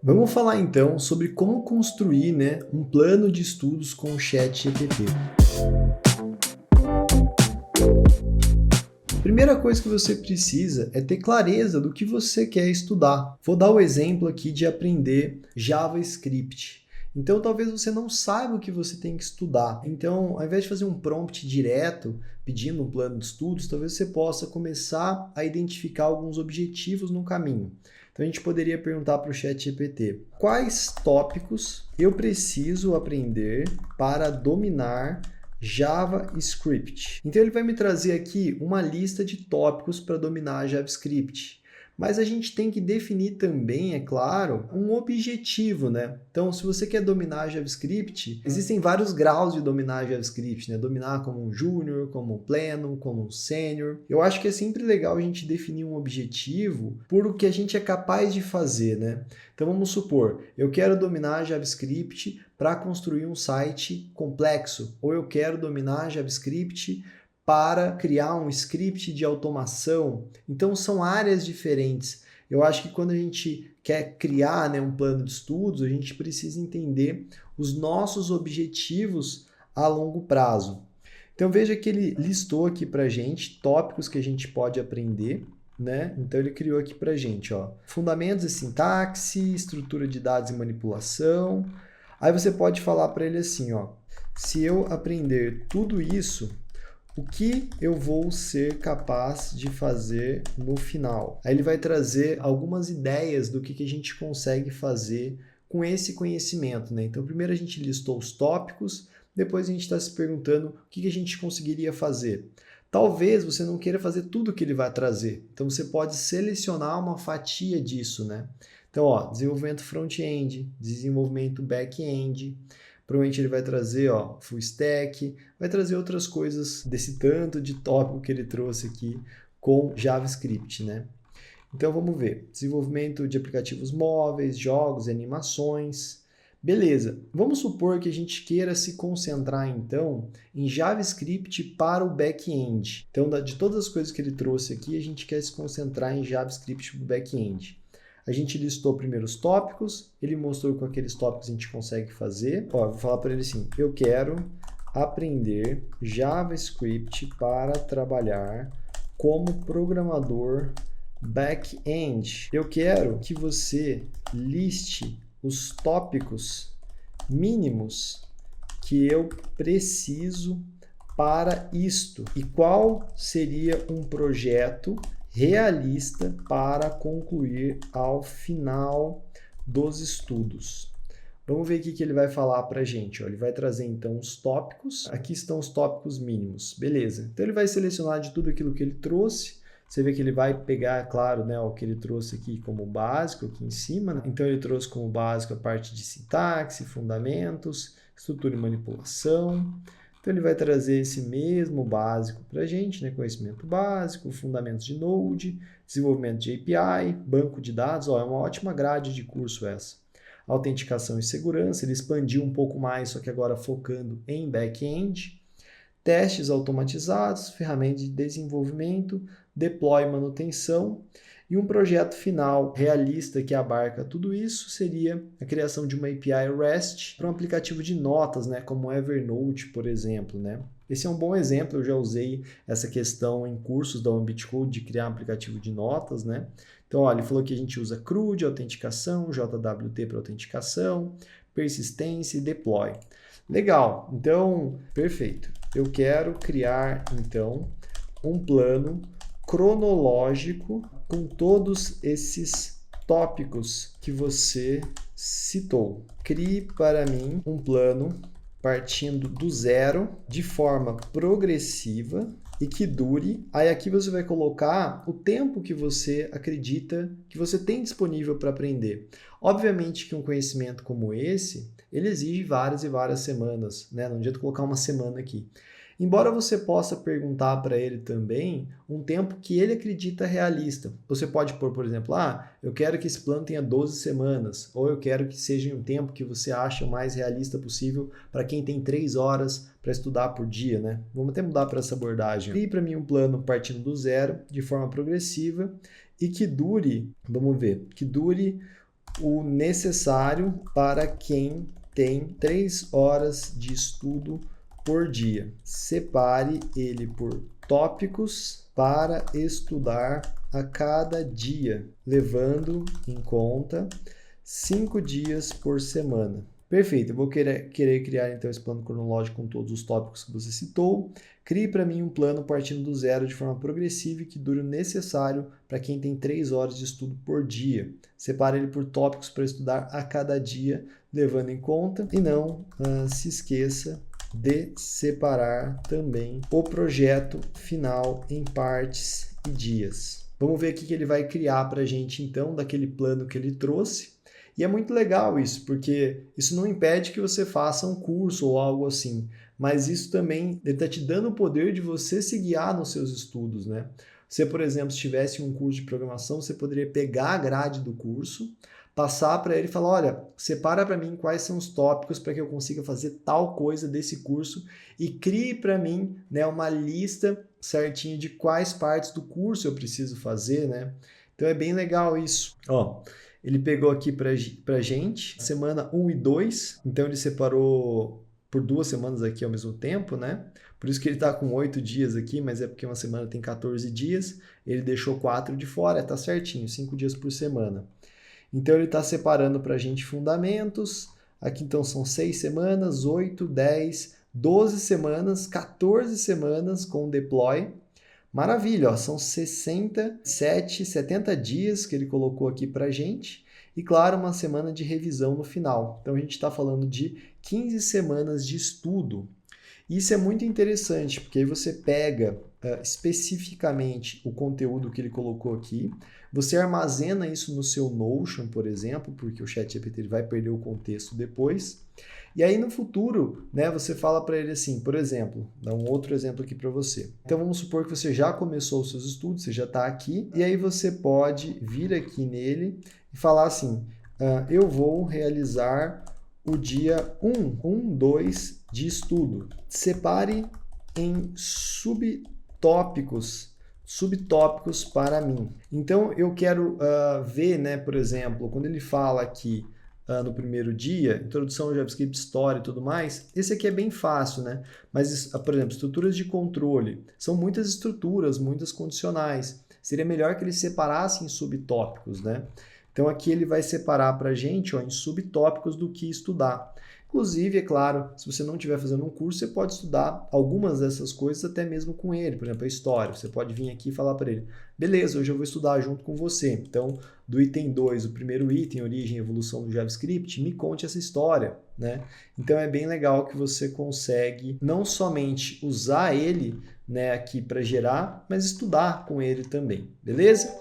Vamos falar então sobre como construir, um plano de estudos com o ChatGPT. Primeira coisa que você precisa é ter clareza do que você quer estudar. Vou dar o exemplo aqui de aprender JavaScript. Então, talvez você não saiba o que você tem que estudar. Então, ao invés de fazer um prompt direto, pedindo um plano de estudos, talvez você possa começar a identificar alguns objetivos no caminho. Então, a gente poderia perguntar para o ChatGPT: quais tópicos eu preciso aprender para dominar JavaScript? Então ele vai me trazer aqui uma lista de tópicos para dominar JavaScript. Mas a gente tem que definir também, é claro, um objetivo, né? Então, se você quer dominar JavaScript, existem vários graus de dominar JavaScript, né? Dominar como um júnior, como um pleno, como um sênior. Eu acho que é sempre legal a gente definir um objetivo por o que a gente é capaz de fazer, né? Então, vamos supor, eu quero dominar JavaScript para construir um site complexo, ou eu quero dominar JavaScript para criar um script de automação. Então, são áreas diferentes. Eu acho que quando a gente quer criar, um plano de estudos, a gente precisa entender os nossos objetivos a longo prazo. Então, veja que ele listou aqui para a gente tópicos que a gente pode aprender, né? Então, ele criou aqui para a gente, ó, fundamentos de sintaxe, estrutura de dados e manipulação. Aí você pode falar para ele assim, ó, se eu aprender tudo isso, o que eu vou ser capaz de fazer no final? Aí ele vai trazer algumas ideias do que a gente consegue fazer com esse conhecimento, né? Então, primeiro a gente listou os tópicos, depois a gente está se perguntando o que a gente conseguiria fazer. Talvez você não queira fazer tudo o que ele vai trazer, então você pode selecionar uma fatia disso, né? Então, ó, desenvolvimento front-end, desenvolvimento back-end. Provavelmente ele vai trazer, ó, full stack, vai trazer outras coisas desse tanto de tópico que ele trouxe aqui com JavaScript, né? Então vamos ver. Desenvolvimento de aplicativos móveis, jogos e animações. Beleza. Vamos supor que a gente queira se concentrar então em JavaScript para o back-end. Então, de todas as coisas que ele trouxe aqui, a gente quer se concentrar em JavaScript para o back-end. A gente listou primeiro os tópicos, ele mostrou com aqueles tópicos a gente consegue fazer. Ó, vou falar para ele assim: eu quero aprender JavaScript para trabalhar como programador back-end. Eu quero que você liste os tópicos mínimos que eu preciso para isto e qual seria um projeto realista para concluir ao final dos estudos. Vamos ver o que ele vai falar para a gente. Ó. Ele vai trazer então os tópicos. Aqui estão os tópicos mínimos. Beleza. Então ele vai selecionar de tudo aquilo que ele trouxe. Você vê que ele vai pegar, claro, o que ele trouxe aqui como básico, aqui em cima. Né? Então ele trouxe como básico a parte de sintaxe, fundamentos, estrutura e manipulação. Então ele vai trazer esse mesmo básico para a gente, né? Conhecimento básico, fundamentos de Node, desenvolvimento de API, banco de dados. Ó, é uma ótima grade de curso essa. Autenticação e segurança, ele expandiu um pouco mais, só que agora focando em back-end. Testes automatizados, ferramentas de desenvolvimento, deploy e manutenção. E um projeto final realista que abarca tudo isso seria a criação de uma API REST para um aplicativo de notas, né, como o Evernote, por exemplo. Né? Esse é um bom exemplo, eu já usei essa questão em cursos da Ambit Code de criar um aplicativo de notas. Né? Então, olha, ele falou que a gente usa CRUD de autenticação, JWT para autenticação, persistência e deploy. Legal, então, perfeito. Eu quero criar, então, um plano cronológico com todos esses tópicos que você citou. Crie para mim um plano partindo do zero, de forma progressiva e que dure. Aí aqui você vai colocar o tempo que você acredita que você tem disponível para aprender. Obviamente que um conhecimento como esse, ele exige várias e várias semanas, né? Não adianta colocar uma semana aqui. Embora você possa perguntar para ele também um tempo que ele acredita realista. Você pode pôr, por exemplo, eu quero que esse plano tenha 12 semanas, ou eu quero que seja um tempo que você acha o mais realista possível para quem tem 3 horas para estudar por dia, né? Vamos até mudar para essa abordagem. Crie para mim um plano partindo do zero, de forma progressiva, e que dure, vamos ver, que dure o necessário para quem tem 3 horas de estudo por dia. Separe ele por tópicos para estudar a cada dia, levando em conta 5 dias por semana. Perfeito, eu vou querer criar então esse plano cronológico com todos os tópicos que você citou. Crie para mim um plano partindo do zero de forma progressiva e que dure o necessário para quem tem 3 horas de estudo por dia. Separe ele por tópicos para estudar a cada dia, levando em conta, e não se esqueça de separar também o projeto final em partes e dias. Vamos ver o que ele vai criar para a gente então daquele plano que ele trouxe. E é muito legal isso, porque isso não impede que você faça um curso ou algo assim, mas isso também está te dando o poder de você se guiar nos seus estudos, né? Se, por exemplo, se tivesse um curso de programação, você poderia pegar a grade do curso, passar para ele e falar, olha, separa para mim quais são os tópicos para que eu consiga fazer tal coisa desse curso e crie para mim, né, uma lista certinha de quais partes do curso eu preciso fazer, né? Então é bem legal isso. Ó, ele pegou aqui pra gente semana 1 e 2, então ele separou por 2 semanas aqui ao mesmo tempo, né? Por isso que ele está com 8 dias aqui, mas é porque uma semana tem 14 dias, ele deixou 4 de fora, tá certinho, 5 dias por semana. Então ele está separando pra gente fundamentos, aqui então são 6 semanas, 8, 10, 12 semanas, 14 semanas com deploy. Maravilha, ó, são 67, 70 dias que ele colocou aqui para gente e, claro, uma semana de revisão no final. Então, a gente está falando de 15 semanas de estudo. Isso é muito interessante, porque aí você pega especificamente o conteúdo que ele colocou aqui, você armazena isso no seu Notion, por exemplo, porque o ChatGPT vai perder o contexto depois. E aí no futuro, né, você fala para ele assim, por exemplo, dá um outro exemplo aqui para você. Então vamos supor que você já começou os seus estudos, você já está aqui, e aí você pode vir aqui nele e falar assim, eu vou realizar o dia 2 de estudo. Separe em subtópicos para mim. Então eu quero ver, né, por exemplo, quando ele fala aqui no primeiro dia, introdução ao JavaScript Story e tudo mais, esse aqui é bem fácil, né? Mas, por exemplo, estruturas de controle, são muitas estruturas, muitas condicionais. Seria melhor que ele separasse em subtópicos, né? Então aqui ele vai separar para a gente em subtópicos do que estudar. Inclusive, é claro, se você não estiver fazendo um curso, você pode estudar algumas dessas coisas até mesmo com ele. Por exemplo, a história. Você pode vir aqui e falar para ele, beleza, hoje eu vou estudar junto com você. Então, do item 2, o primeiro item, origem e evolução do JavaScript, me conte essa história, né? Então, é bem legal que você consegue não somente usar ele, né, aqui para gerar, mas estudar com ele também, beleza?